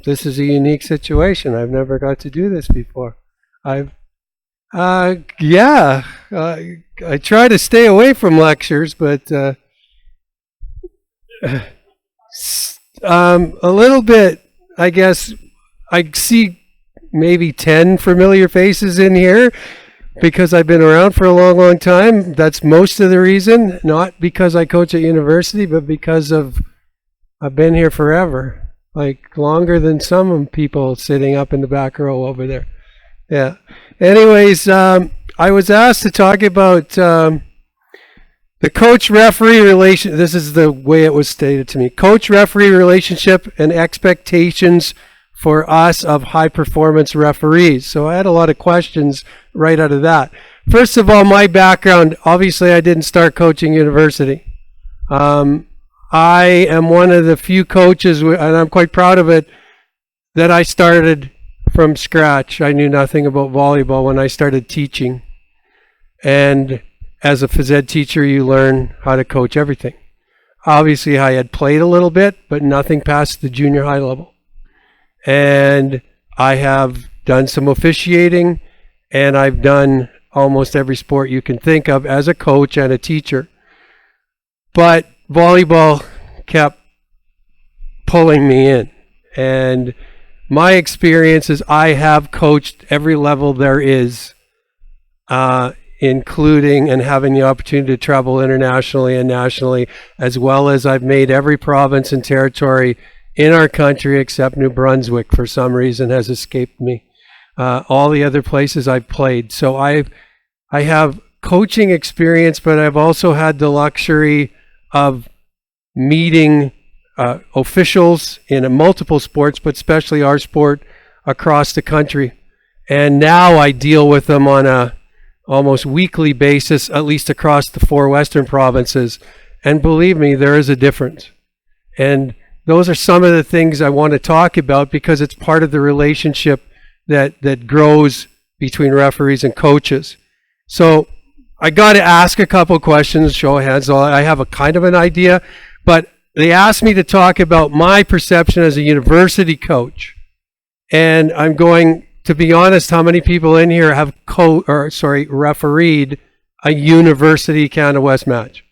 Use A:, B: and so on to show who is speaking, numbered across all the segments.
A: This is a unique situation. I've never got to do this before. I've, yeah, I try to stay away from lectures, but a little bit, I guess. I see maybe 10 familiar faces in here because I've been around for a long, long time. That's most of the reason, not because I coach at university, but because I've been here forever, like longer than some people sitting up in the back row over there. Yeah. Anyways, I was asked to talk about the coach-referee relation. This is the way it was stated to me. Coach-referee relationship and expectations for us of high-performance referees. So I had a lot of questions right out of that. First of all, my background, obviously I didn't start coaching university. I am one of the few coaches, and I'm quite proud of it, that I started from scratch. I knew nothing about volleyball when I started teaching. And as a phys ed teacher, you learn how to coach everything. Obviously, I had played a little bit, but nothing past the junior high level. And I have done some officiating, and I've done almost every sport you can think of as a coach and a teacher. But volleyball kept pulling me in. And my experience is I have coached every level there is, including and having the opportunity to travel internationally and nationally, as well as I've made every province and territory in our country except New Brunswick for some reason has escaped me. All the other places I've played. So I have coaching experience, but I've also had the luxury of meeting officials in multiple sports, but especially our sport across the country. And now I deal with them on a almost weekly basis, at least across the 4 western provinces. And believe me, there is a difference. And those are some of the things I want to talk about because it's part of the relationship that grows between referees and coaches. So I got to ask a couple questions, show of hands. I have a kind of an idea, but they asked me to talk about my perception as a university coach. And I'm going, to be honest, how many people in here have refereed a University Canada West match?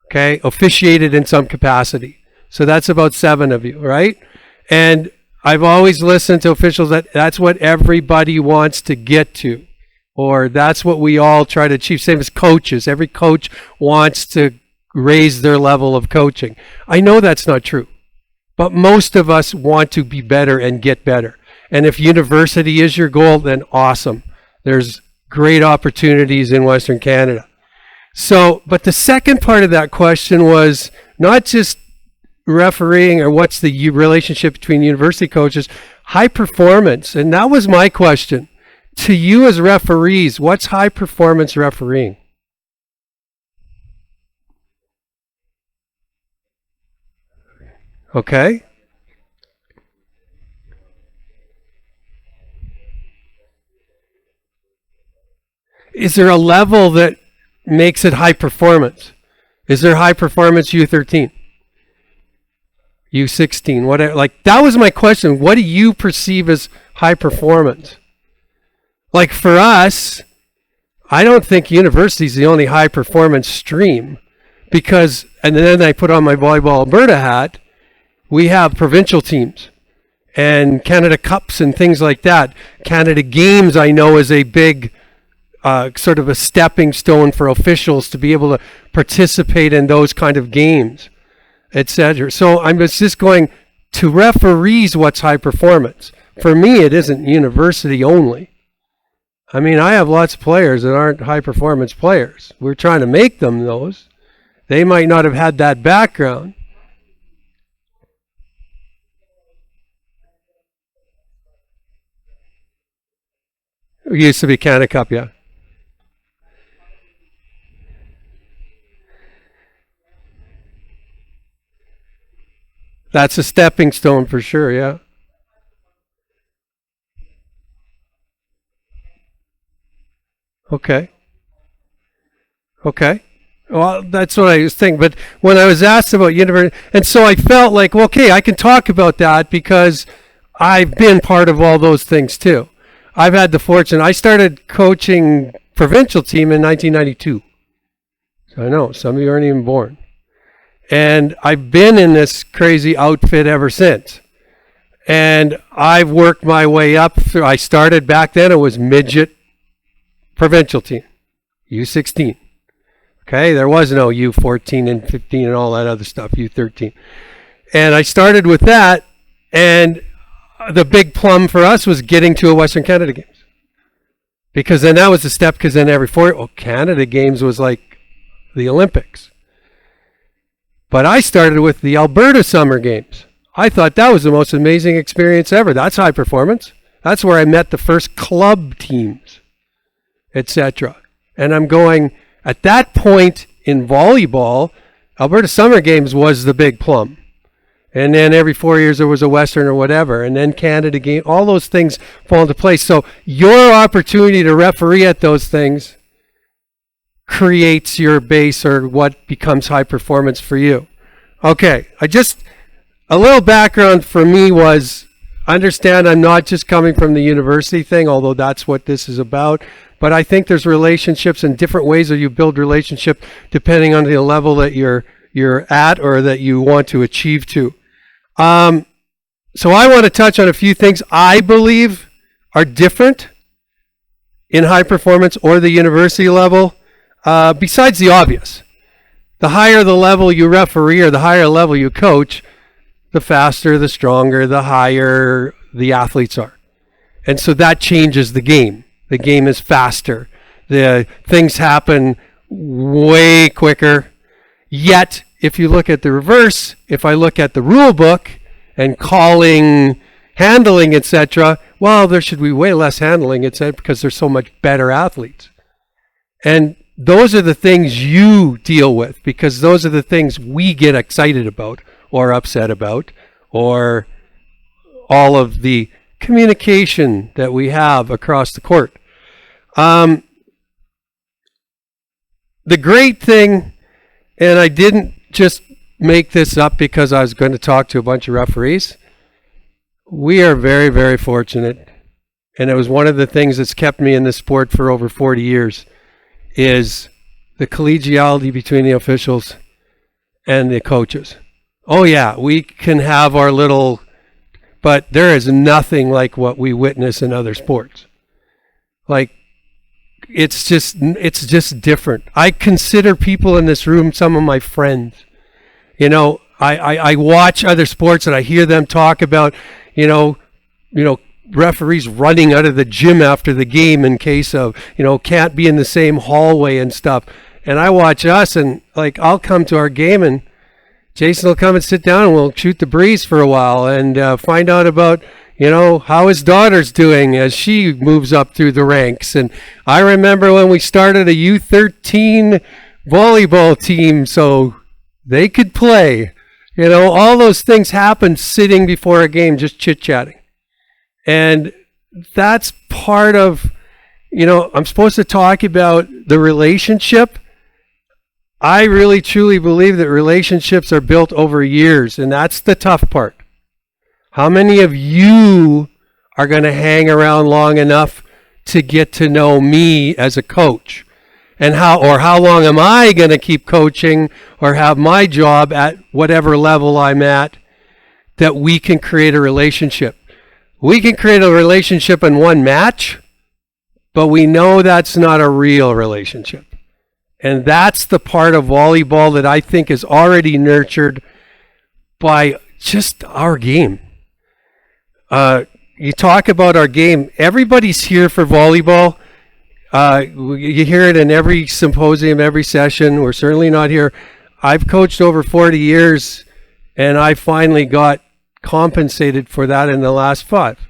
A: Okay, officiated in some capacity. So that's about 7 of you, right? And I've always listened to officials that that's what everybody wants to get to, or that's what we all try to achieve. Same as coaches. Every coach wants to raise their level of coaching. I know that's not true, but most of us want to be better and get better. And if university is your goal, then awesome. There's great opportunities in Western Canada. So, but the second part of that question was not just refereeing or what's the relationship between university coaches, high performance. And that was my question. To you as referees, what's high performance refereeing? Okay. Is there a level that makes it high performance? Is there high performance U13? U16, whatever. Like, that was my question. What do you perceive as high performance? Like, for us, I don't think university is the only high performance stream because, and then I put on my Volleyball Alberta hat, we have provincial teams and Canada Cups and things like that. Canada Games, I know, is a big sort of a stepping stone for officials to be able to participate in those kind of games, etc. So I'm just going to referees what's high performance. For me, it isn't university only. I mean, I have lots of players that aren't high performance players. We're trying to make them those. They might not have had that background. It used to be Canada Cup, yeah. That's a stepping stone for sure, yeah. Okay. Okay. Well, that's what I was thinking. But when I was asked about university, and so I felt like, well, okay, I can talk about that because I've been part of all those things too. I've had the fortune. I started coaching provincial team in 1992. So I know some of you aren't even born. And I've been in this crazy outfit ever since. And I've worked my way up through. I started back then, it was midget provincial team, U16. Okay, there was no U14 and 15 and all that other stuff, U13. And I started with that, and the big plum for us was getting to a Western Canada Games. Because then that was the step, because then every 4 years, Canada Games was like the Olympics. But I started with the Alberta Summer Games. I thought that was the most amazing experience ever. That's high performance. That's where I met the first club teams, etc. And I'm going, at that point in volleyball, Alberta Summer Games was the big plum. And then every 4 years there was a Western or whatever. And then Canada Game, all those things fall into place. So your opportunity to referee at those things creates your base or what becomes high performance for you. Okay, a little background for me was, understand I'm not just coming from the university thing, although that's what this is about, but I think there's relationships and different ways that you build relationship depending on the level that you're at or that you want to achieve to. So I want to touch on a few things I believe are different in high performance or the university level. Besides the obvious, the higher the level you referee or the higher level you coach, the faster, the stronger, the higher the athletes are. And so that changes the game. The game is faster. The things happen way quicker. Yet, if you look at the reverse, if I look at the rule book and calling, handling, etc., well, there should be way less handling, etc., because there's so much better athletes. And those are the things you deal with, because those are the things we get excited about or upset about, or all of the communication that we have across the court. The great thing, and I didn't just make this up because I was going to talk to a bunch of referees, we are very, very fortunate, and it was one of the things that's kept me in this sport for over 40 years, is the collegiality between the officials and the coaches. Oh yeah, we can have our little, but there is nothing like what we witness in other sports. Like, it's just different. I consider people in this room some of my friends. You know, I watch other sports and I hear them talk about, you know, referees running out of the gym after the game in case of, can't be in the same hallway and stuff. And I watch us, and like, I'll come to our game and Jason will come and sit down and we'll shoot the breeze for a while and find out about, how his daughter's doing as she moves up through the ranks. And I remember when we started a U13 volleyball team so they could play. All those things happen sitting before a game, just chit-chatting. And that's part of, I'm supposed to talk about the relationship. I really truly believe that relationships are built over years, and that's the tough part. How many of you are going to hang around long enough to get to know me as a coach? And how long am I going to keep coaching or have my job at whatever level I'm at, that we can create a relationship? We can create a relationship in one match, but we know that's not a real relationship. And that's the part of volleyball that I think is already nurtured by just our game. You talk about our game. Everybody's here for volleyball. You hear it in every symposium, every session. We're certainly not here. I've coached over 40 years, and I finally got compensated for that in the last 5.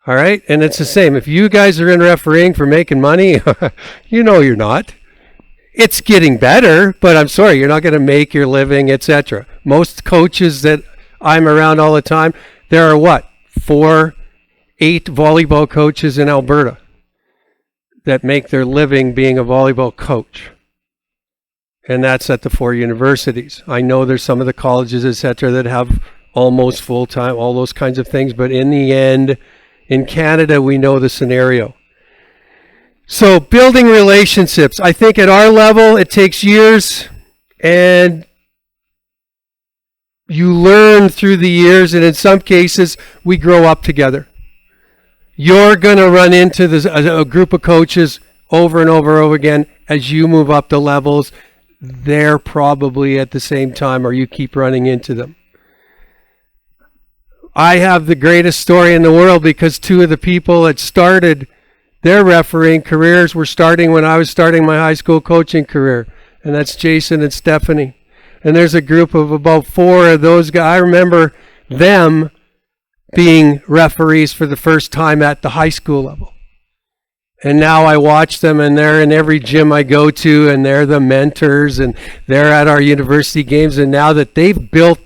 A: All right? And it's the same. If you guys are in refereeing for making money, you're not. It's getting better, but I'm sorry, you're not going to make your living, etc. Most coaches that I'm around all the time, there are 8 volleyball coaches in Alberta that make their living being a volleyball coach. And that's at the 4 universities. I know there's some of the colleges, etc., that have almost full-time, all those kinds of things. But in the end, in Canada, we know the scenario. So building relationships. I think at our level, it takes years. And you learn through the years. And in some cases, we grow up together. You're going to run into a group of coaches over and over and over again as you move up the levels. They're probably at the same time, or you keep running into them. I have the greatest story in the world because 2 of the people that started their refereeing careers were starting when I was starting my high school coaching career, and that's Jason and Stephanie. And there's a group of about 4 of those guys. I remember them being referees for the first time at the high school level. And now I watch them, and they're in every gym I go to, and they're the mentors, and they're at our university games. And now that they've built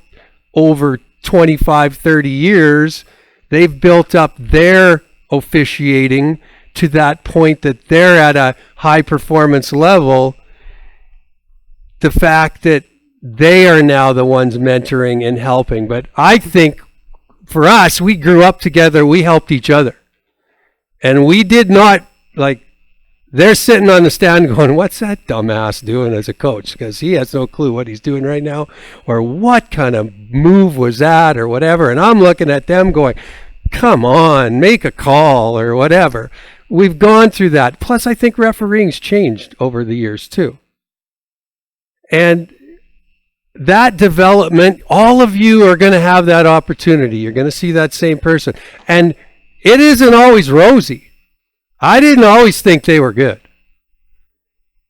A: over 25, 30 years, they've built up their officiating to that point that they're at a high performance level. The fact that they are now the ones mentoring and helping. But I think for us, we grew up together, we helped each other. And we did not, like, they're sitting on the stand going, what's that dumbass doing as a coach? Because he has no clue what he's doing right now, or what kind of move was that, or whatever. And I'm looking at them going, come on, make a call, or whatever. We've gone through that. Plus, I think refereeing's changed over the years, too. And that development, all of you are going to have that opportunity. You're going to see that same person. And it isn't always rosy. I didn't always think they were good.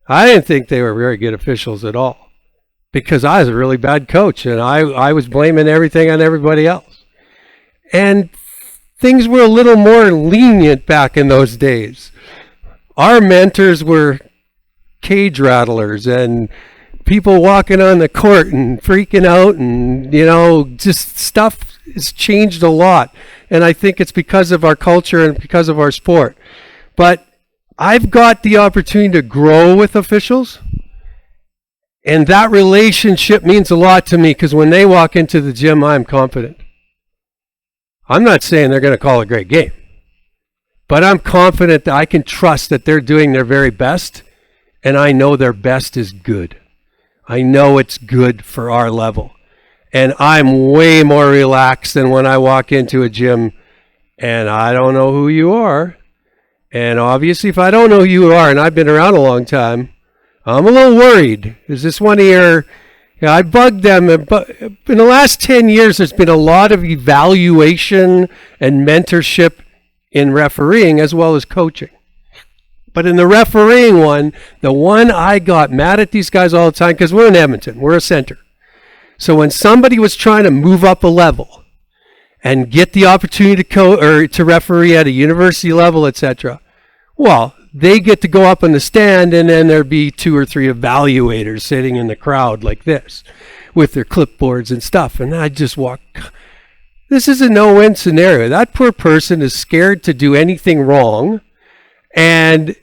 A: I didn't think they were very good officials at all because I was a really bad coach and I was blaming everything on everybody else. And things were a little more lenient back in those days. Our mentors were cage rattlers and people walking on the court and freaking out, and, you know, just stuff has changed a lot. And I think it's because of our culture and because of our sport. But I've got the opportunity to grow with officials, and that relationship means a lot to me because when they walk into the gym, I'm confident. I'm not saying they're going to call a great game, but I'm confident that I can trust that they're doing their very best, and I know their best is good. I know it's good for our level. And I'm way more relaxed than when I walk into a gym and I don't know who you are. And obviously, if I don't know who you are and I've been around a long time, I'm a little worried. Is this one of your... I bugged them. But in the last 10 years, there's been a lot of evaluation and mentorship in refereeing as well as coaching. But in the refereeing one, the one I got mad at these guys all the time, because we're in Edmonton, we're a center. So when somebody was trying to move up a level and get the opportunity to referee at a university level, etc., well, they get to go up on the stand, and then there'd be 2 or 3 evaluators sitting in the crowd like this with their clipboards and stuff. And I'd just walk. This is a no-win scenario. That poor person is scared to do anything wrong, and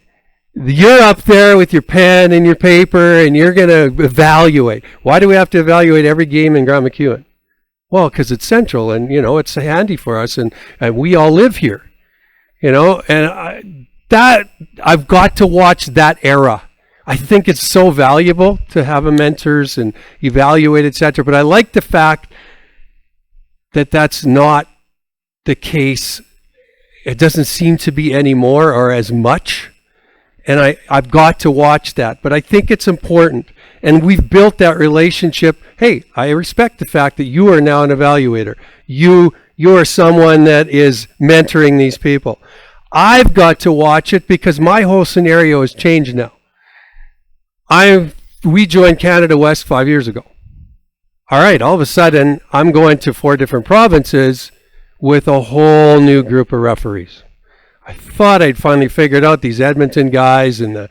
A: you're up there with your pen and your paper, and you're going to evaluate. Why do we have to evaluate every game in Grand MacEwan? Well, because it's central, and, you know, it's handy for us, and we all live here, you know. And I've got to watch that era. I think it's so valuable to have a mentors and evaluate, etc. But I like the fact that that's not the case. It doesn't seem to be anymore or as much. And I've got to watch that. But I think it's important. And we've built that relationship. Hey, I respect the fact that you are now an evaluator. You are someone that is mentoring these people. I've got to watch it because my whole scenario has changed now. We joined Canada West 5 years ago. All right, all of a sudden, I'm going to 4 different provinces with a whole new group of referees. I thought I'd finally figured out these Edmonton guys and the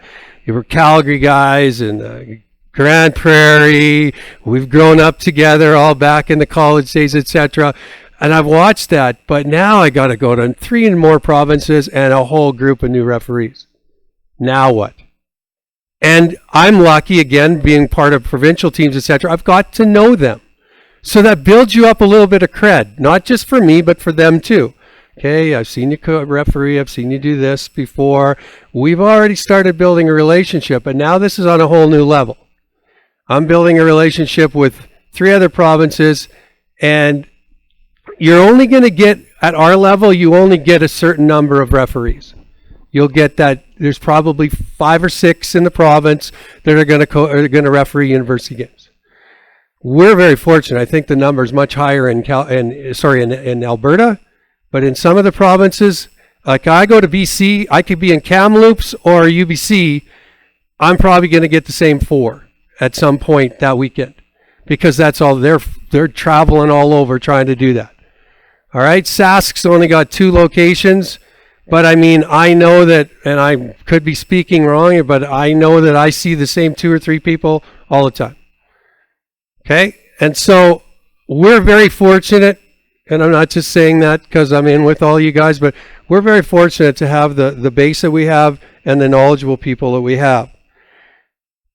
A: Calgary guys and the Grand Prairie. We've grown up together all back in the college days, etc. And I've watched that, but now I got to go to 3 more provinces and a whole group of new referees. Now what? And I'm lucky, again, being part of provincial teams, etc. I've got to know them. So that builds you up a little bit of cred, not just for me, but for them too. Okay, I've seen you referee, I've seen you do this before. We've already started building a relationship, but now this is on a whole new level. I'm building a relationship with 3 other provinces, and you're only going to get, at our level, you only get a certain number of referees. You'll get that, there's probably 5 or 6 in the province that are going to referee university games. We're very fortunate. I think the number is much higher in Alberta, but in some of the provinces, like I go to BC, I could be in Kamloops or UBC, I'm probably going to get the same 4 at some point that weekend, because that's all, they're traveling all over trying to do that. All right, Sask's only got 2 locations, but I mean, I know that, and I could be speaking wrong, but I know that I see the same 2 or 3 people all the time. Okay, and so we're very fortunate, and I'm not just saying that because I'm in with all you guys, but we're very fortunate to have the base that we have and the knowledgeable people that we have.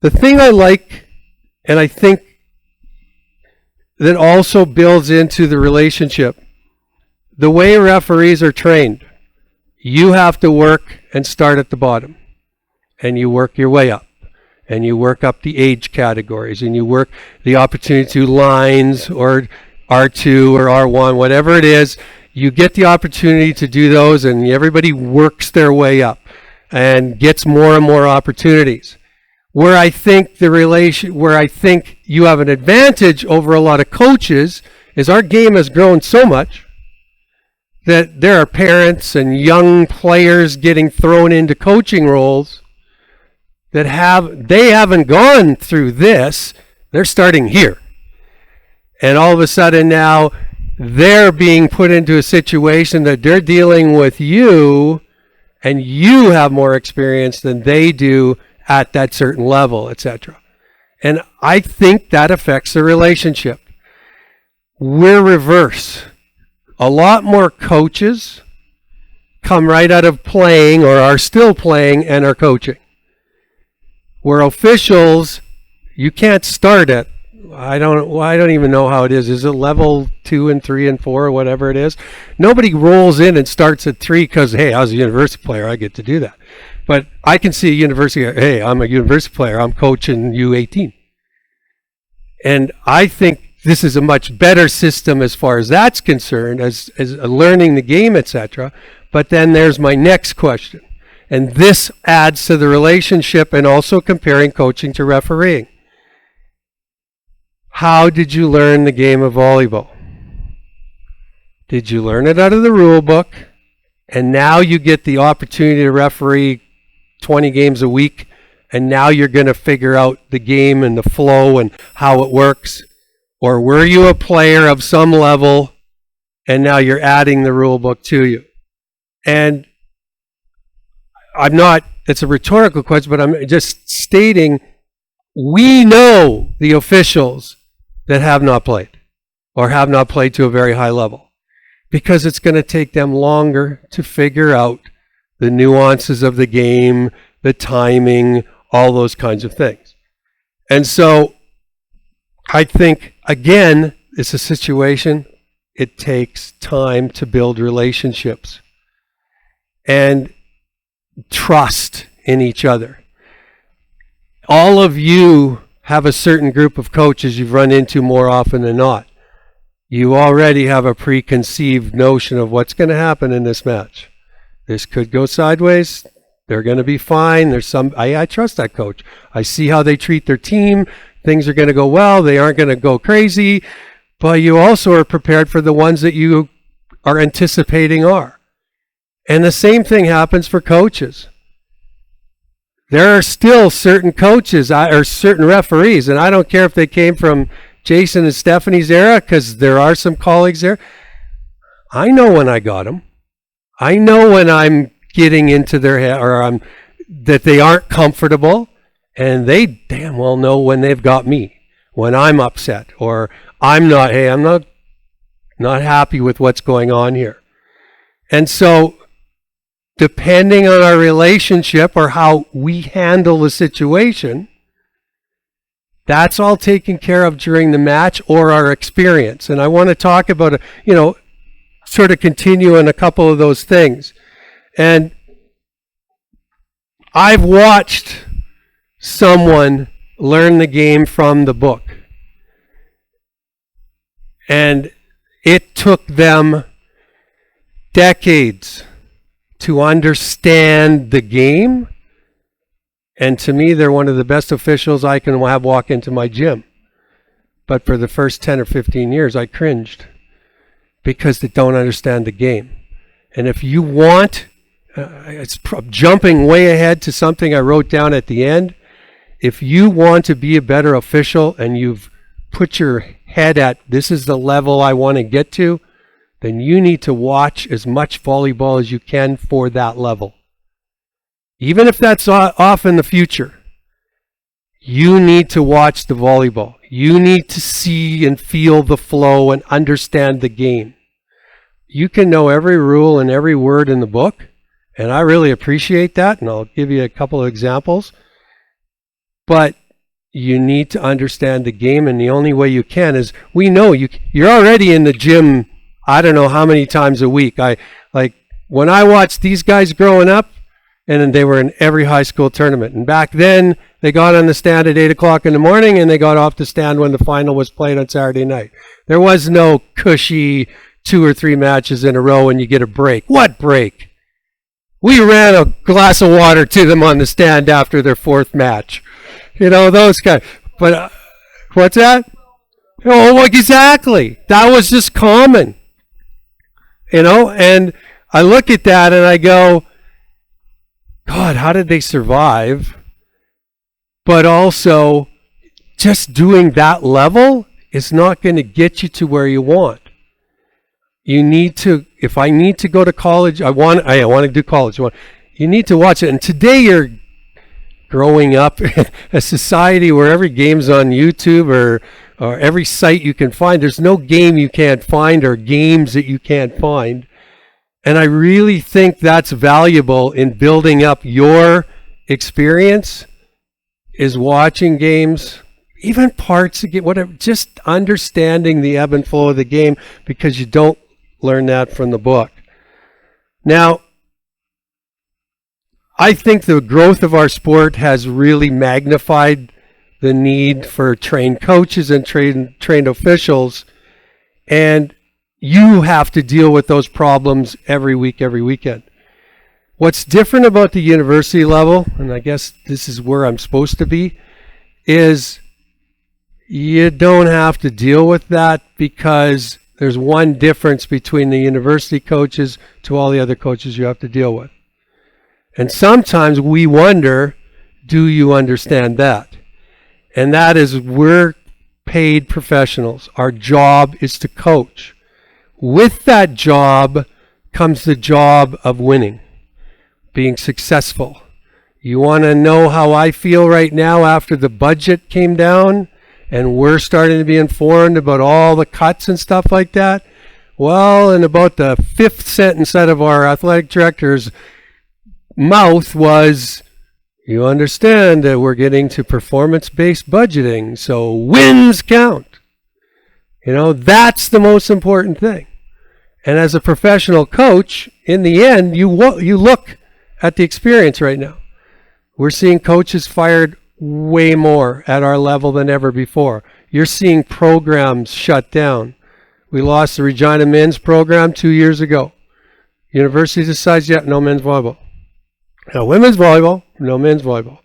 A: The thing I like, and I think that also builds into the relationship, the way referees are trained, you have to work and start at the bottom, and you work your way up. And you work up the age categories, and you work the opportunity to lines or R2 or R1, whatever it is. You get the opportunity to do those, and everybody works their way up and gets more and more opportunities. Where I think you have an advantage over a lot of coaches is our game has grown so much that there are parents and young players getting thrown into coaching roles that they haven't gone through this, they're starting here. And all of a sudden now they're being put into a situation that they're dealing with you, and you have more experience than they do at that certain level, etc. And I think that affects the relationship. We're reverse. A lot more coaches come right out of playing or are still playing and are coaching. Where officials, you can't start at, I don't even know how it is. Is it level 2 and 3 and 4 or whatever it is? Nobody rolls in and starts at 3 because, hey, I was a university player, I get to do that. But I can see a university, hey, I'm a university player, I'm coaching U18. And I think this is a much better system as far as that's concerned, as learning the game, etc. But then there's my next question. And this adds to the relationship and also comparing coaching to refereeing. How did you learn the game of volleyball? Did you learn it out of the rule book, and now you get the opportunity to referee 20 games a week, and now you're going to figure out the game and the flow and how it works? Or were you a player of some level, and now you're adding the rule book to you? And it's a rhetorical question, but I'm just stating, we know the officials that have not played or have not played to a very high level, because it's going to take them longer to figure out the nuances of the game, the timing, all those kinds of things. And so I think, again, it's a situation, it takes time to build relationships and trust in each other. All of you have a certain group of coaches you've run into more often than not. You already have a preconceived notion of what's going to happen in this match. This could go sideways. They're going to be fine. I trust that coach. I see how they treat their team. Things are going to go well. They aren't going to go crazy. But you also are prepared for the ones that you are anticipating are. And the same thing happens for coaches. There are still certain coaches or certain referees, and I don't care if they came from Jason and Stephanie's era, because there are some colleagues there. I know when I got them. I know when I'm getting into their head, or that they aren't comfortable, and they damn well know when they've got me, when I'm upset, or I'm not happy with what's going on here. And so depending on our relationship or how we handle the situation, that's all taken care of during the match or our experience. And I want to talk about, sort of continue on a couple of those things. And I've watched someone learn the game from the book. And it took them decades to understand the game. And to me, they're one of the best officials I can have walk into my gym. But for the first 10 or 15 years, I cringed because they don't understand the game. And if you want, jumping way ahead to something I wrote down at the end, if you want to be a better official and you've put your head at, this is the level I want to get to, then you need to watch as much volleyball as you can for that level. Even if that's off in the future, you need to watch the volleyball. You need to see and feel the flow and understand the game. You can know every rule and every word in the book, and I really appreciate that, and I'll give you a couple of examples. But you need to understand the game, and the only way you can is, we know you're already in the gym, I don't know how many times a week. When I watched these guys growing up, and then they were in every high school tournament. And back then, they got on the stand at 8 o'clock in the morning, and they got off the stand when the final was played on Saturday night. There was no cushy 2 or 3 matches in a row and you get a break. What break? We ran a glass of water to them on the stand after their 4th match. Those guys. But what's that? Oh, exactly. That was just common. And I look at that and I go, God, how did they survive? But also, just doing that level is not going to get you to where you want. You need to, if I need to go to college, I want to do college. You need to watch it. And today you're growing up in a society where every game's on YouTube or every site you can find. There's no game you can't find or games that you can't find. And I really think that's valuable in building up your experience, is watching games, even parts of game, whatever, just understanding the ebb and flow of the game, because you don't learn that from the book. Now, I think the growth of our sport has really magnified the need for trained coaches and trained officials, and you have to deal with those problems every week, every weekend. What's different about the university level, and I guess this is where I'm supposed to be, is you don't have to deal with that, because there's one difference between the university coaches to all the other coaches you have to deal with. And sometimes we wonder, do you understand that? And that is, we're paid professionals. Our job is to coach. With that job comes the job of winning, being successful. You want to know how I feel right now after the budget came down and we're starting to be informed about all the cuts and stuff like that? Well, in about the 5th sentence out of our athletic director's mouth was, you understand that we're getting to performance-based budgeting, so wins count. That's the most important thing. And as a professional coach, in the end, you look at the experience right now. We're seeing coaches fired way more at our level than ever before. You're seeing programs shut down. We lost the Regina men's program 2 years ago. University decides, no men's volleyball. No women's volleyball, no men's volleyball.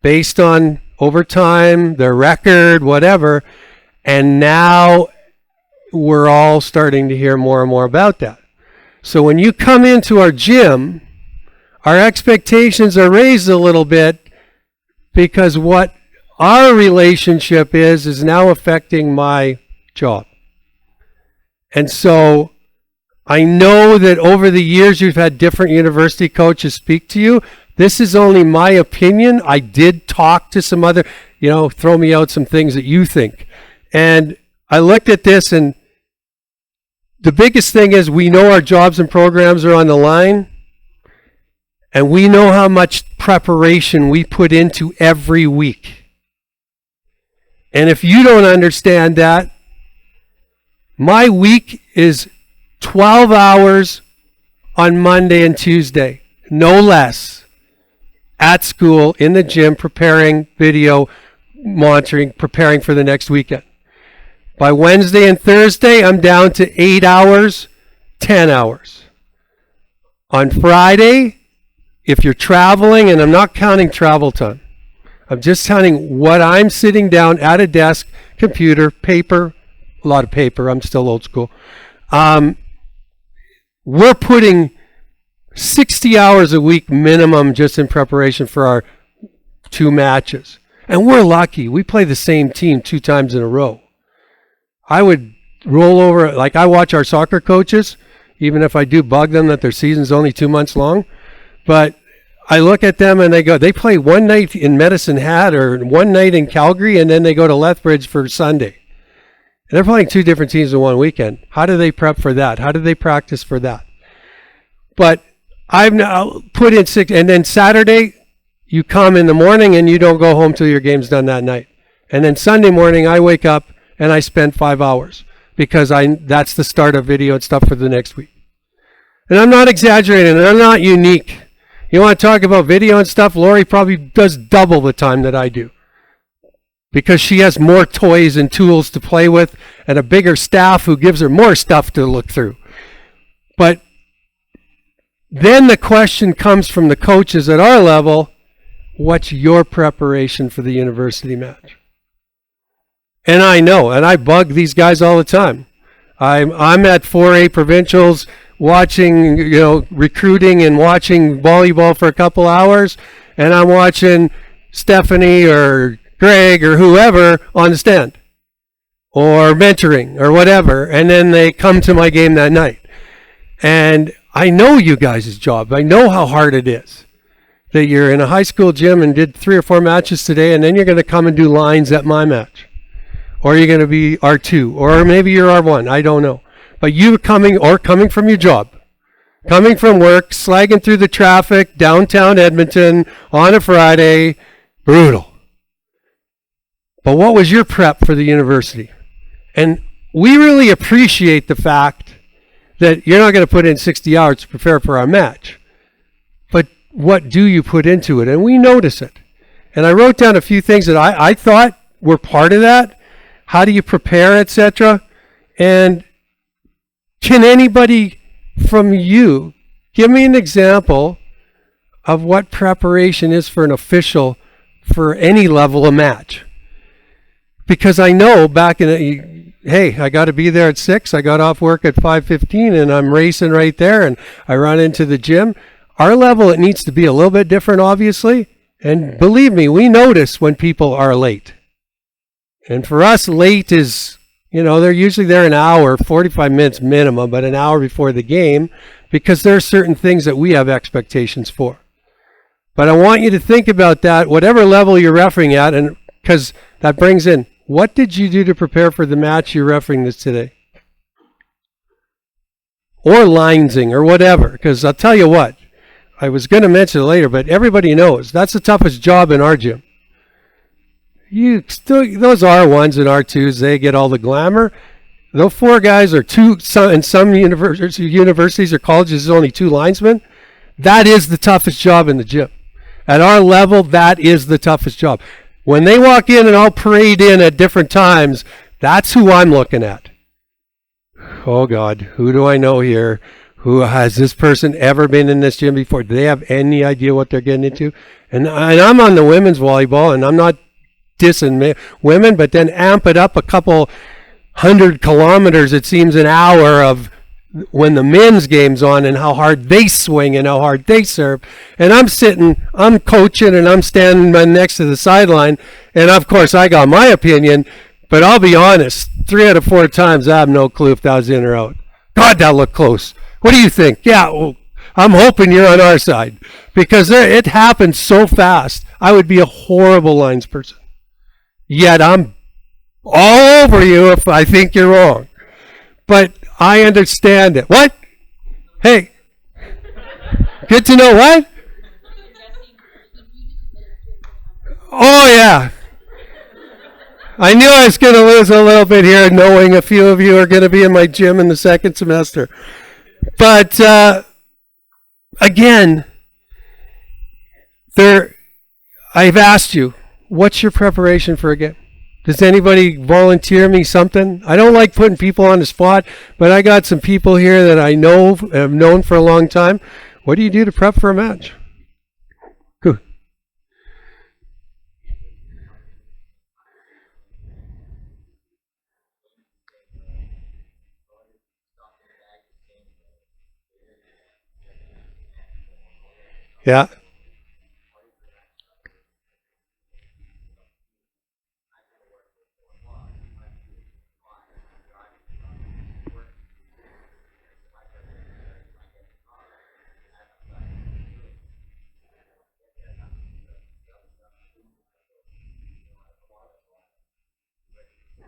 A: Based on overtime, their record, whatever. And now we're all starting to hear more and more about that. So when you come into our gym, our expectations are raised a little bit, because what our relationship is now affecting my job. And so I know that over the years you've had different university coaches speak to you. This is only my opinion. I did talk to some other, throw me out some things that you think. And I looked at this, and the biggest thing is, we know our jobs and programs are on the line. And we know how much preparation we put into every week. And if you don't understand that, my week is 12 hours on Monday and Tuesday, no less, at school, in the gym, preparing, video, monitoring, preparing for the next weekend. By Wednesday and Thursday, I'm down to 8 hours, 10 hours. On Friday, if you're traveling, and I'm not counting travel time, I'm just counting what I'm sitting down at a desk, computer, paper, a lot of paper, I'm still old school. We're putting 60 hours a week minimum just in preparation for our 2 matches. And we're lucky. We play the same team 2 times in a row. I would roll over, like I watch our soccer coaches, even if I do bug them that their season's only 2 months long. But I look at them and they play one night in Medicine Hat or one night in Calgary, and then they go to Lethbridge for Sunday. And they're playing 2 different teams in one weekend. How do they prep for that? How do they practice for that? But I've now put in 6, and then Saturday, you come in the morning and you don't go home till your game's done that night. And then Sunday morning, I wake up and I spend 5 hours because that's the start of video and stuff for the next week. And I'm not exaggerating, and I'm not unique. You want to talk about video and stuff? Lori probably does double the time that I do because she has more toys and tools to play with and a bigger staff who gives her more stuff to look through. But then the question comes from the coaches at our level, what's your preparation for the university match? And I know, and I bug these guys all the time. I'm at 4A provincials watching, recruiting and watching volleyball for a couple hours, and I'm watching Stephanie or Greg or whoever on the stand or mentoring or whatever, and then they come to my game that night. And I know you guys' job. I know how hard it is that you're in a high school gym and did 3 or 4 matches today, and then you're going to come and do lines at my match. Or you're going to be R2, or maybe you're R1, I don't know. But you coming from your job, coming from work, slagging through the traffic, downtown Edmonton on a Friday, brutal. But what was your prep for the university? And we really appreciate the fact that you're not going to put in 60 hours to prepare for our match. But what do you put into it? And we notice it. And I wrote down a few things that I thought were part of that. How do you prepare, etc.? And can anybody from you give me an example of what preparation is for an official for any level of match? Because I know back in hey, I got to be there at 6. I got off work at 5:15, and I'm racing right there, and I run into the gym. Our level, it needs to be a little bit different, obviously. And believe me, we notice when people are late. And for us, late is, they're usually there an hour, 45 minutes minimum, but an hour before the game, because there are certain things that we have expectations for. But I want you to think about that, whatever level you're refereeing at, and because that brings in, what did you do to prepare for the match you're refereeing this today? Or linesing, or whatever, because I'll tell you what, I was going to mention it later, but everybody knows that's the toughest job in our gym. Those R1s and R2s, they get all the glamour. Those 4 guys are 2, in some universities or colleges, there's only 2 linesmen. That is the toughest job in the gym. At our level, that is the toughest job. When they walk in and all parade in at different times, that's who I'm looking at. Oh God, who do I know here? Who has this person ever been in this gym before? Do they have any idea what they're getting into? And I'm on the women's volleyball, and I'm not dissing women, but then amp it up a couple 100 kilometers, it seems, an hour of when the men's game's on and how hard they swing and how hard they serve. And I'm coaching, and I'm standing next to the sideline, and of course I got my opinion, but I'll be honest, 3 out of 4 times I have no clue if that was in or out. God, that looked close. What do you think? Yeah, well, I'm hoping you're on our side, because it happens so fast. I would be a horrible lines person. Yet I'm all over you if I think you're wrong. But I understand it. What? Hey. Good to know what? Oh, yeah. I knew I was going to lose a little bit here, knowing a few of you are going to be in my gym in the second semester. But again, I've asked you, what's your preparation for a game? Does anybody volunteer me something? I don't like putting people on the spot, but I got some people here that I know, have known for a long time. What do you do to prep for a match? Good. Yeah.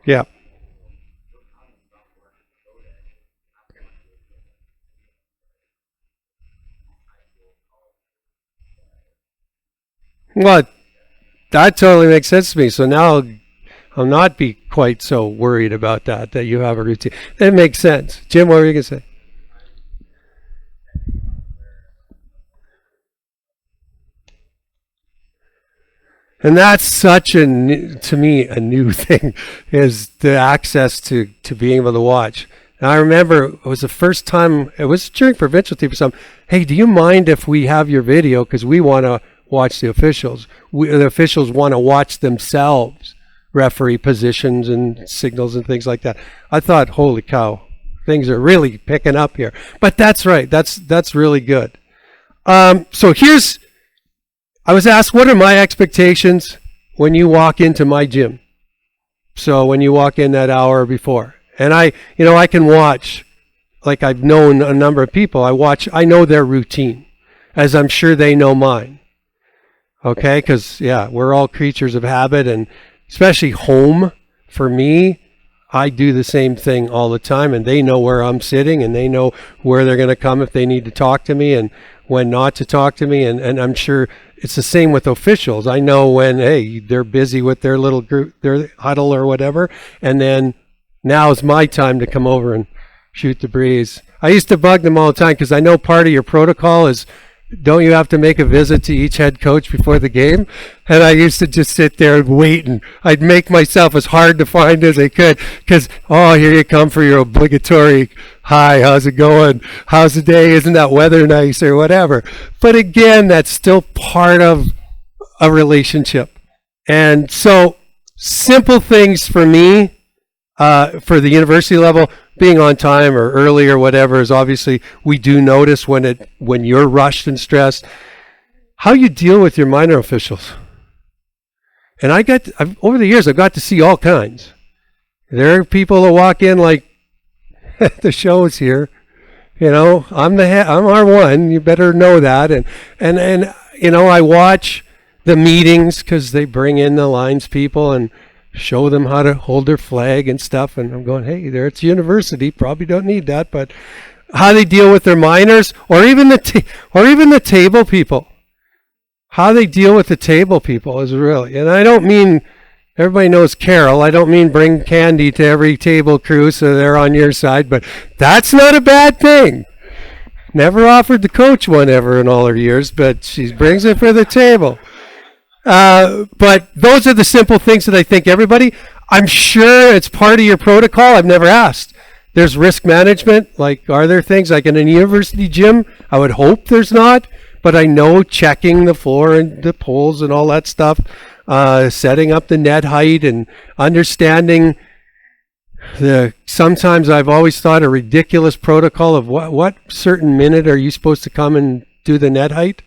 A: Yeah. Well, that totally makes sense to me. So now I'll not be quite so worried about that you have a routine. That makes sense. Jim, what were you going to say? And that's such to me, a new thing, is the access to being able to watch. And I remember it was the first time, it was during provincial team for some, hey, do you mind if we have your video? Because we want to watch the officials. The officials want to watch themselves, referee positions and signals and things like that. I thought, holy cow, things are really picking up here. But that's right. That's really good. So I was asked, what are my expectations when you walk into my gym? So when you walk in that hour before, and I can watch, like I've known a number of people, I know their routine, as I'm sure they know mine. Okay, because yeah, we're all creatures of habit, and especially home, for me, I do the same thing all the time, and they know where I'm sitting, and they know where they're going to come if they need to talk to me, and when not to talk to me, and I'm sure it's the same with officials. I know when, hey, they're busy with their little group, their huddle or whatever, and then now is my time to come over and shoot the breeze. I used to bug them all the time because I know part of your protocol is, don't you have to make a visit to each head coach before the game? And I used to just sit there and wait, and I'd make myself as hard to find as I could because, oh, here you come for your obligatory, hi, how's it going? How's the day? Isn't that weather nice or whatever? But again, that's still part of a relationship. And so simple things for me, for the university level, being on time or early or whatever is obviously, we do notice when you're rushed and stressed. How you deal with your minor officials. And over the years, I've got to see all kinds. There are people that walk in like, the show's here. I'm R1. You better know that. And I watch the meetings because they bring in the lines people and show them how to hold their flag and stuff, and I'm going, hey, there, it's university, probably don't need that, but how they deal with their minors, or even the table people, how they deal with the table people is really, and I don't mean, everybody knows Carol, I don't mean bring candy to every table crew so they're on your side, but that's not a bad thing. Never offered the coach one ever in all her years, but she brings it for the table. But those are the simple things that I think I'm sure it's part of your protocol. I've never asked. There's risk management. Like, are there things like in a university gym? I would hope there's not, but I know checking the floor and the poles and all that stuff, setting up the net height and understanding sometimes I've always thought a ridiculous protocol of what certain minute are you supposed to come and do the net height?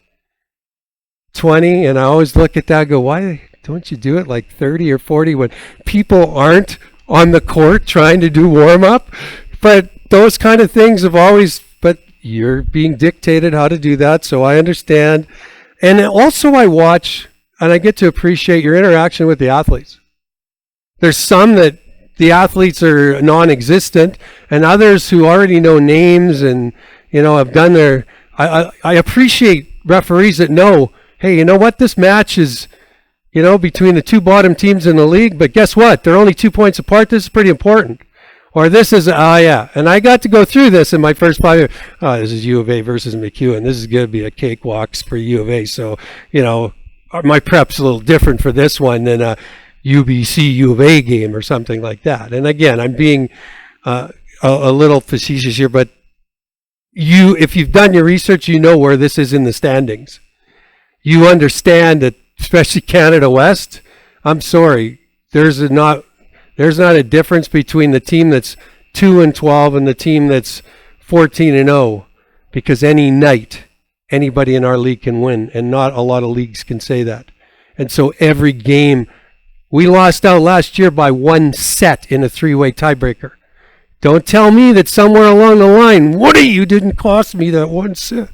A: 20, and I always look at that and go, why don't you do it like 30 or 40 when people aren't on the court trying to do warm-up? But those kind of things but you're being dictated how to do that, so I understand. And also I watch, and I get to appreciate your interaction with the athletes. There's some that the athletes are non-existent, and others who already know names and, have done I appreciate referees that know, hey, you know what? This match is, between the two bottom teams in the league. But guess what? They're only 2 points apart. This is pretty important. Or this is, yeah. And I got to go through this in my first 5 years. This is U of A versus MacEwan. This is going to be a cakewalk for U of A. So, my prep's a little different for this one than a UBC U of A game or something like that. And again, I'm being a little facetious here, but if you've done your research, you know where this is in the standings. You understand that, especially Canada West, I'm sorry, there's not a difference between the team that's 2-12 and the team that's 14-0, because any night anybody in our league can win, and not a lot of leagues can say that. And so every game, we lost out last year by 1 set in a 3-way tiebreaker. Don't tell me that somewhere along the line, Woody, you didn't cost me that 1 set.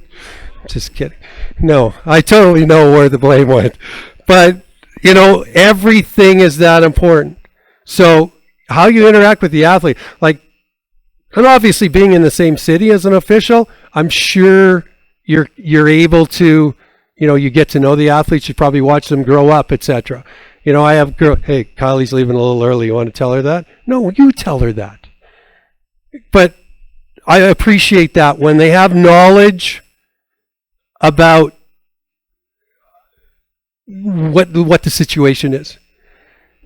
A: Just kidding. No, I totally know where the blame went. But, everything is that important. So how you interact with the athlete, and obviously being in the same city as an official, I'm sure you're able to, you get to know the athletes, you probably watch them grow up, etc. I have hey, Kylie's leaving a little early. You want to tell her that? No, you tell her that. But I appreciate that when they have knowledge about what the situation is.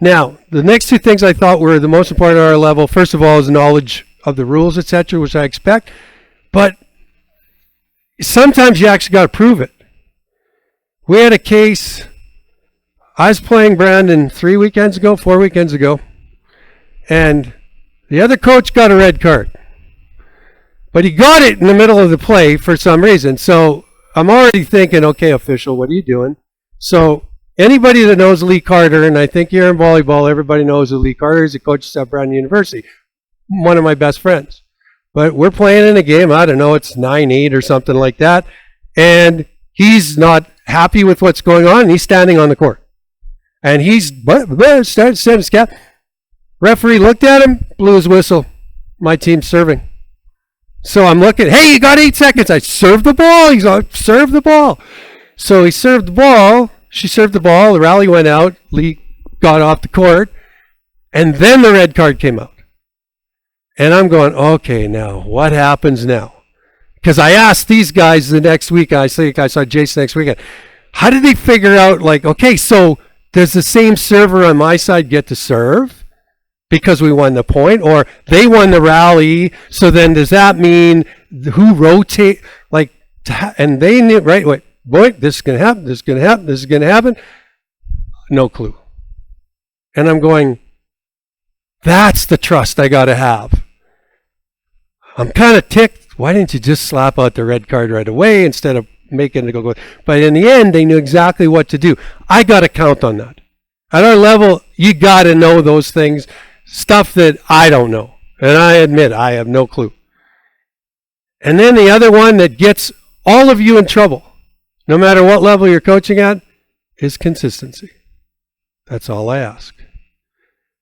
A: Now, the next 2 things I thought were the most important at our level, first of all, is knowledge of the rules, etc., which I expect. But sometimes you actually got to prove it. We had a case, I was playing Brandon 4 weekends ago, and the other coach got a red card. But he got it in the middle of the play for some reason. So I'm already thinking, okay, official, what are you doing? So anybody that knows Lee Carter, and I think here in volleyball, everybody knows who Lee Carter is. He coaches at Brandon University. One of my best friends. But we're playing in a game, I don't know, it's 9-8 or something like that. And he's not happy with what's going on, and he's standing on the court. And he's started to set his cap. Referee looked at him, blew his whistle. My team's serving. So I'm looking, hey, you got 8 seconds. I served the ball. He's like, serve the ball. So he served the ball. She served the ball. The rally went out. Lee got off the court. And then the red card came out. And I'm going, okay, now, what happens now? Because I asked these guys the next week, I saw Jason next weekend, how did they figure out, okay, so does the same server on my side get to serve because we won the point? Or they won the rally, so then does that mean who rotate? And they knew, right, wait, boy, this is going to happen, this is going to happen, this is going to happen. No clue. And I'm going, that's the trust I got to have. I'm kind of ticked. Why didn't you just slap out the red card right away instead of making it go? But in the end, they knew exactly what to do. I got to count on that. At our level, you got to know those things, stuff that I don't know. And I admit, I have no clue. And then the other one that gets all of you in trouble, no matter what level you're coaching at, is consistency. That's all I ask.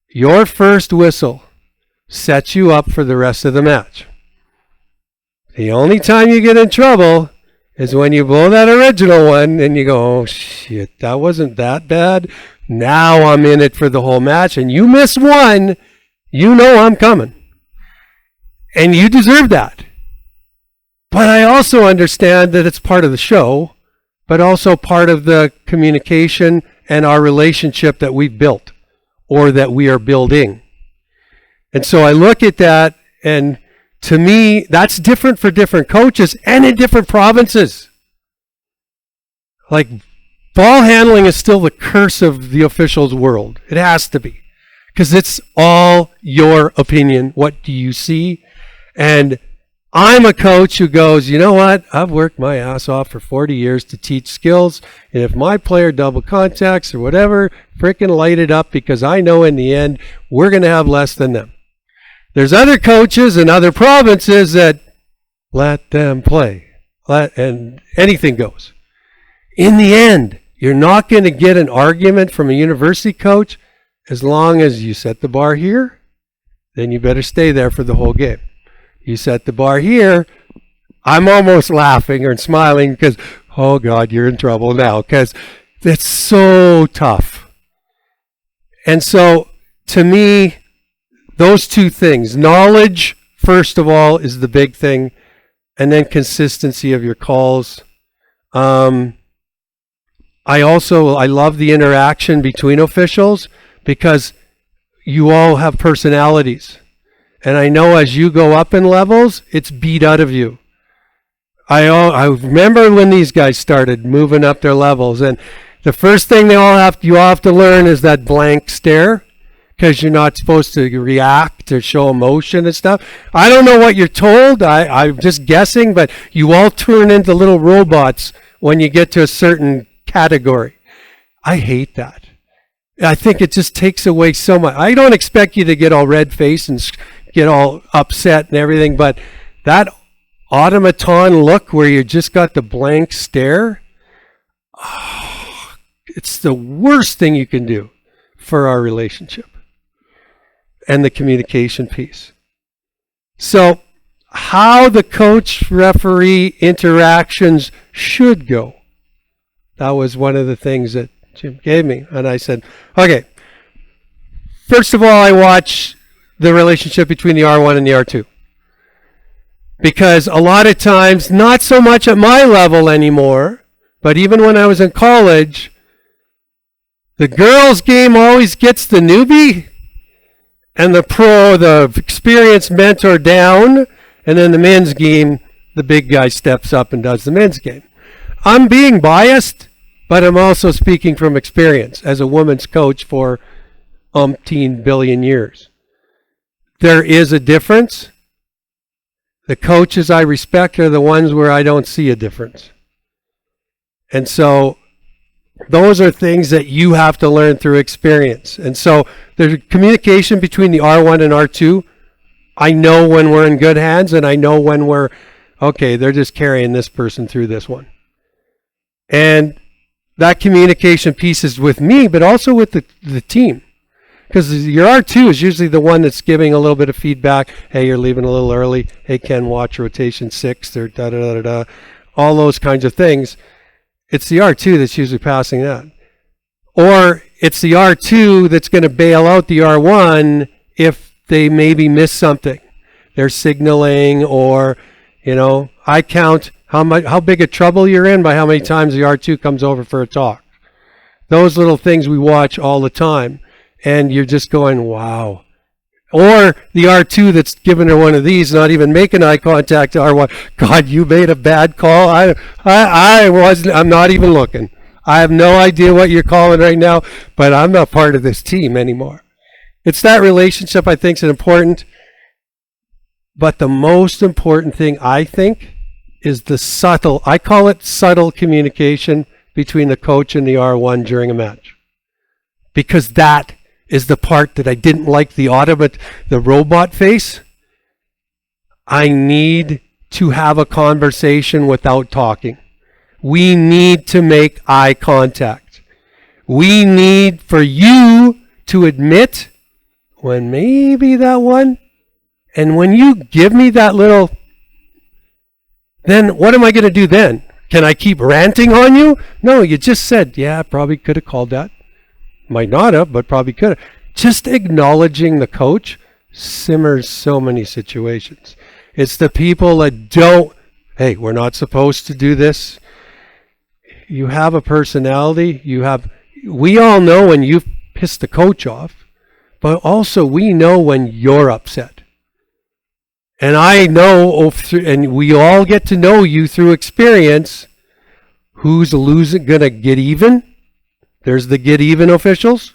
A: Your first whistle sets you up for the rest of the match. The only time you get in trouble is when you blow that original one and you go, oh shit, that wasn't that bad. Now I'm in it for the whole match, and you miss one, you know I'm coming. And you deserve that. But I also understand that it's part of the show, but also part of the communication and our relationship that we've built or that we are building. And so I look at that, and to me, that's different for different coaches and in different provinces. Ball handling is still the curse of the officials' world. It has to be. Because it's all your opinion. What do you see? And I'm a coach who goes, you know what? I've worked my ass off for 40 years to teach skills. And if my player double contacts or whatever, freaking light it up, because I know in the end, we're going to have less than them. There's other coaches in other provinces that let them play. And anything goes. In the end, you're not going to get an argument from a university coach as long as you set the bar here, then you better stay there for the whole game. You set the bar here, I'm almost laughing or smiling because, oh God, you're in trouble now, because it's so tough. And so, to me, those two things, knowledge, first of all, is the big thing, and then consistency of your calls. I love the interaction between officials because you all have personalities. And I know as you go up in levels, it's beat out of you. I remember when these guys started moving up their levels, and the first thing you all have to learn is that blank stare, because you're not supposed to react or show emotion and stuff. I don't know what you're told. I'm just guessing, but you all turn into little robots when you get to a certain category. I hate that. I think it just takes away so much. I don't expect you to get all red-faced and get all upset and everything, but that automaton look where you just got the blank stare, it's the worst thing you can do for our relationship and the communication piece. So how the coach-referee interactions should go, that was one of the things that Jim gave me. And I said, okay, first of all, I watch the relationship between the R1 and the R2. Because a lot of times, not so much at my level anymore, but even when I was in college, the girls' game always gets the newbie, and the experienced mentor down, and then the men's game, the big guy steps up and does the men's game. I'm being biased, but I'm also speaking from experience as a women's coach for umpteen billion years. There is a difference. The coaches I respect are the ones where I don't see a difference. And so those are things that you have to learn through experience. And so there's communication between the R1 and R2. I know when we're in good hands, and I know when we're, okay, they're just carrying this person through this one. And that communication piece is with me, but also with the team. Because your R2 is usually the one that's giving a little bit of feedback. Hey, you're leaving a little early. Hey, Ken, watch rotation 6, or da-da-da-da-da. All those kinds of things. It's the R2 that's usually passing that. Or it's the R2 that's going to bail out the R1 if they maybe miss something. They're signaling, or, I count how big a trouble you're in by how many times the R2 comes over for a talk. Those little things we watch all the time. And you're just going, wow. Or the R2 that's giving her one of these, not even making eye contact to R1. God, you made a bad call. I'm not even looking. I have no idea what you're calling right now, but I'm not part of this team anymore. It's that relationship I think is important. But the most important thing, I think, is I call it subtle communication between the coach and the R1 during a match. Because that is the part that I didn't like, the robot face. I need to have a conversation without talking. We need to make eye contact. We need for you to admit when maybe that one, and when you give me that little, then what am I going to do then? Can I keep ranting on you? No, you just said, yeah, I probably could have called that. Might not have, but probably could have. Just acknowledging the coach simmers so many situations. It's the people that don't, hey, we're not supposed to do this. You have a personality. We all know when you've pissed the coach off, but also we know when you're upset. And I know, and we all get to know you through experience, who's going to get even. There's the get even officials.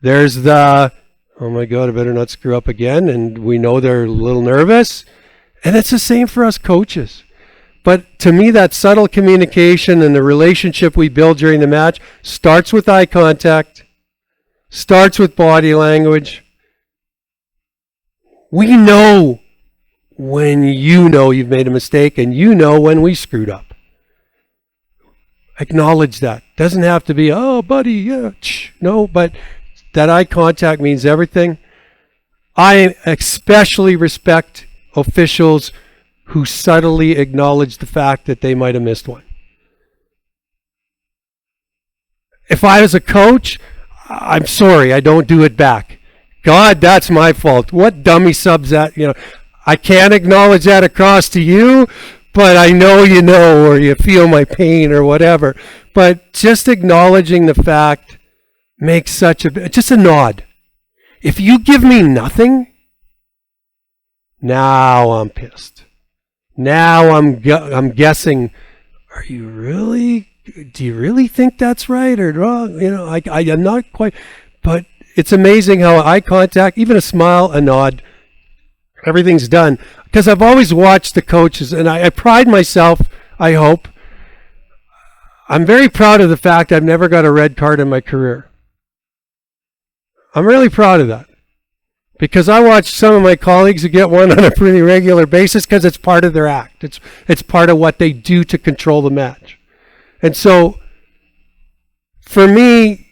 A: There's the, oh my God, I better not screw up again. And we know they're a little nervous. And it's the same for us coaches. But to me, that subtle communication and the relationship we build during the match starts with eye contact, starts with body language. We know when you know you've made a mistake, and you know when we screwed up. Acknowledge that. Doesn't have to be, oh, buddy, yeah, no, but that eye contact means everything. I especially respect officials who subtly acknowledge the fact that they might have missed one. If I was a coach, I'm sorry, I don't do it back. God, that's my fault. What dummy subs that, I can't acknowledge that across to you, but I know you know, or you feel my pain or whatever. But just acknowledging the fact makes just a nod. If you give me nothing, now I'm pissed. Now I'm guessing, do you really think that's right or wrong? I am not quite, but it's amazing how eye contact, even a smile, a nod, everything's done. Because I've always watched the coaches, and I pride myself, I hope. I'm very proud of the fact I've never got a red card in my career. I'm really proud of that. Because I watch some of my colleagues who get one on a pretty regular basis because it's part of their act. It's part of what they do to control the match. And so, for me,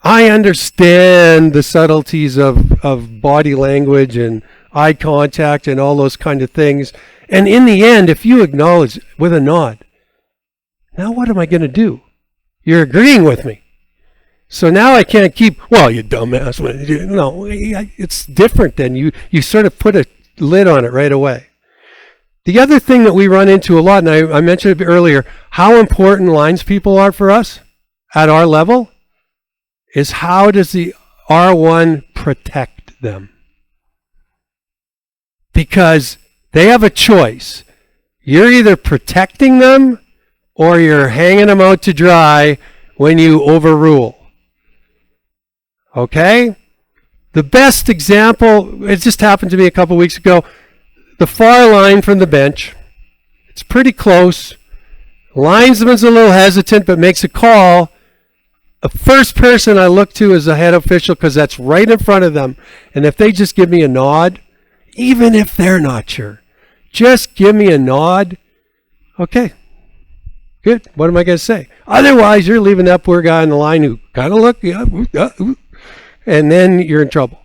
A: I understand the subtleties of body language and eye contact and all those kind of things. And in the end, if you acknowledge with a nod, now what am I going to do? You're agreeing with me. So now I can't keep, well, you dumbass. No, it's different then. You sort of put a lid on it right away. The other thing that we run into a lot, and I mentioned it earlier, how important lines people are for us at our level is how does the R1 protect them? Because they have a choice. You're either protecting them or you're hanging them out to dry when you overrule. Okay? The best example, it just happened to me a couple weeks ago, the far line from the bench. It's pretty close. Linesman's a little hesitant but makes a call. The first person I look to is the head official because that's right in front of them. And if they just give me a nod, even if they're not sure, just give me a nod. Okay, good. What am I going to say? Otherwise, you're leaving that poor guy on the line who kind of look, and then you're in trouble.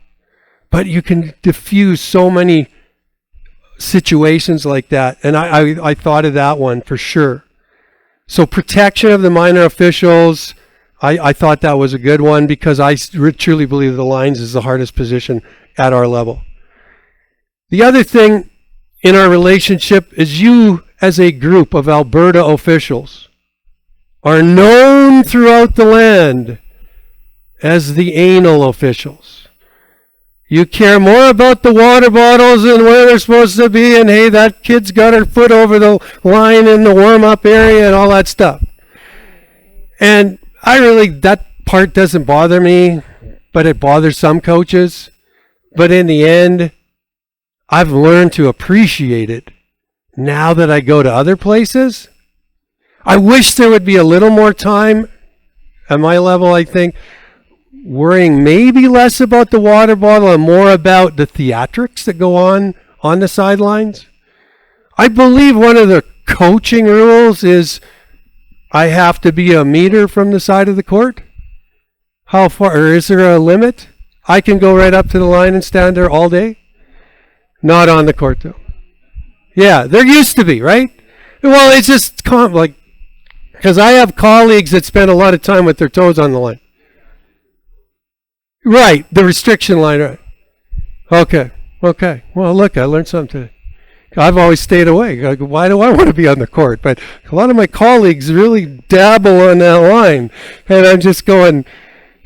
A: But you can diffuse so many situations like that. And I thought of that one for sure. So protection of the minor officials, I thought that was a good one because I truly believe the lines is the hardest position at our level. The other thing in our relationship is you as a group of Alberta officials are known throughout the land as the anal officials. You care more about the water bottles and where they're supposed to be, and hey, that kid's got her foot over the line in the warm-up area and all that stuff. And that part doesn't bother me, but it bothers some coaches. But in the end, I've learned to appreciate it now that I go to other places. I wish there would be a little more time at my level, I think, worrying maybe less about the water bottle and more about the theatrics that go on the sidelines. I believe one of the coaching rules is I have to be a meter from the side of the court. How far, or is there a limit? I can go right up to the line and stand there all day. Not on the court though. Yeah, there used to be, right? Well, it's just because I have colleagues that spend a lot of time with their toes on the line. Right, the restriction line, right. Okay. Well, look, I learned something today. I've always stayed away. Why do I want to be on the court? But a lot of my colleagues really dabble on that line. And I'm just going,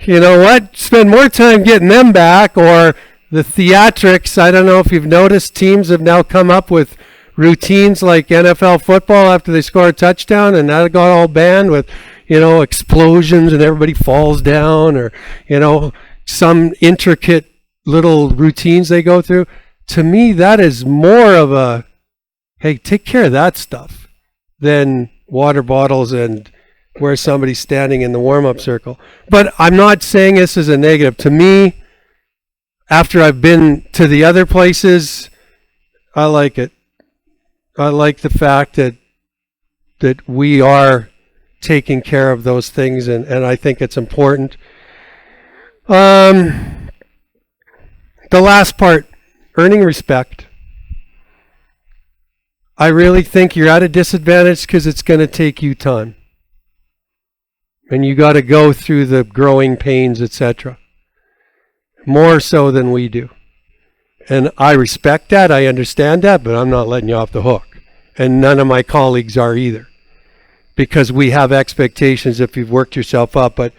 A: you know what? Spend more time getting them back, or the theatrics. I don't know if you've noticed, teams have now come up with routines like NFL football after they score a touchdown, and that got all banned with, explosions and everybody falls down, or, some intricate little routines they go through. To me, that is more of a, hey, take care of that stuff than water bottles and where somebody's standing in the warm-up circle. But I'm not saying this as a negative. To me, after I've been to the other places, I like it. I like the fact that we are taking care of those things, and I think it's important. The last part, earning respect. I really think you're at a disadvantage because it's going to take you time. And you got to go through the growing pains, etc. More so than we do. And I respect that, I understand that, but I'm not letting you off the hook. And none of my colleagues are either. Because we have expectations if you've worked yourself up. But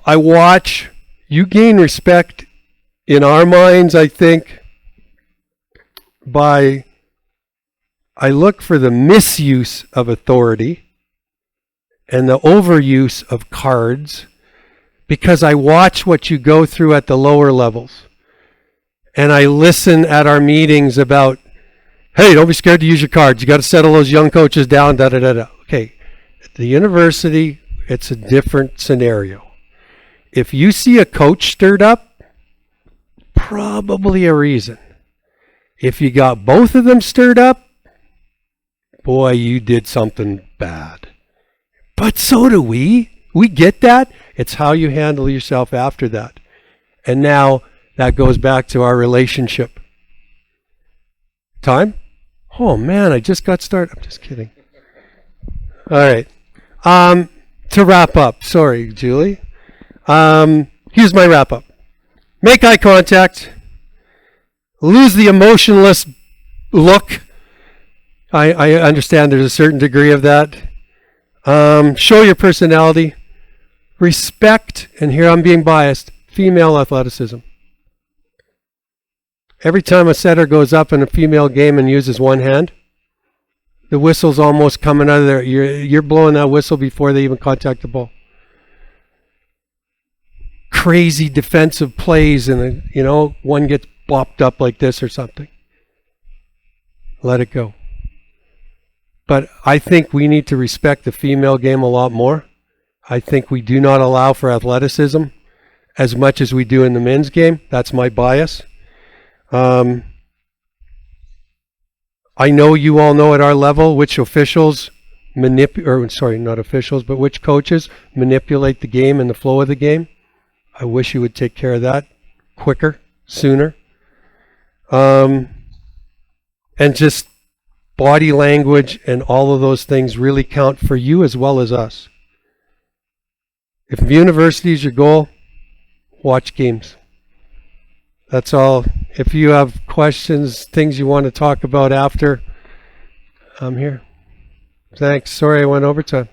A: I watch, you gain respect in our minds, I think, by, I look for the misuse of authority and the overuse of cards, because I watch what you go through at the lower levels. And I listen at our meetings about, hey, don't be scared to use your cards. You got to settle those young coaches down, da-da-da-da. Okay, at the university, it's a different scenario. If you see a coach stirred up, probably a reason. If you got both of them stirred up, boy, you did something bad. But so do we. We get that. It's how you handle yourself after that. And now that goes back to our relationship. Time? Oh man, I just got started. I'm just kidding. All right. To wrap up, sorry, Julie. Here's my wrap up. Make eye contact. Lose the emotionless look. I understand there's a certain degree of that. Show your personality. Respect, and here I'm being biased, female athleticism. Every time a setter goes up in a female game and uses one hand, the whistle's almost coming out of there. You're blowing that whistle before they even contact the ball. Crazy defensive plays, and one gets bopped up like this or something. Let it go. But I think we need to respect the female game a lot more. I think we do not allow for athleticism as much as we do in the men's game. That's my bias. I know you all know at our level which officials which coaches manipulate the game and the flow of the game. I wish you would take care of that quicker, sooner. And just body language and all of those things really count for you as well as us. If university is your goal, watch games. That's all. If you have questions, things you want to talk about after, I'm here. Thanks. Sorry I went overtime.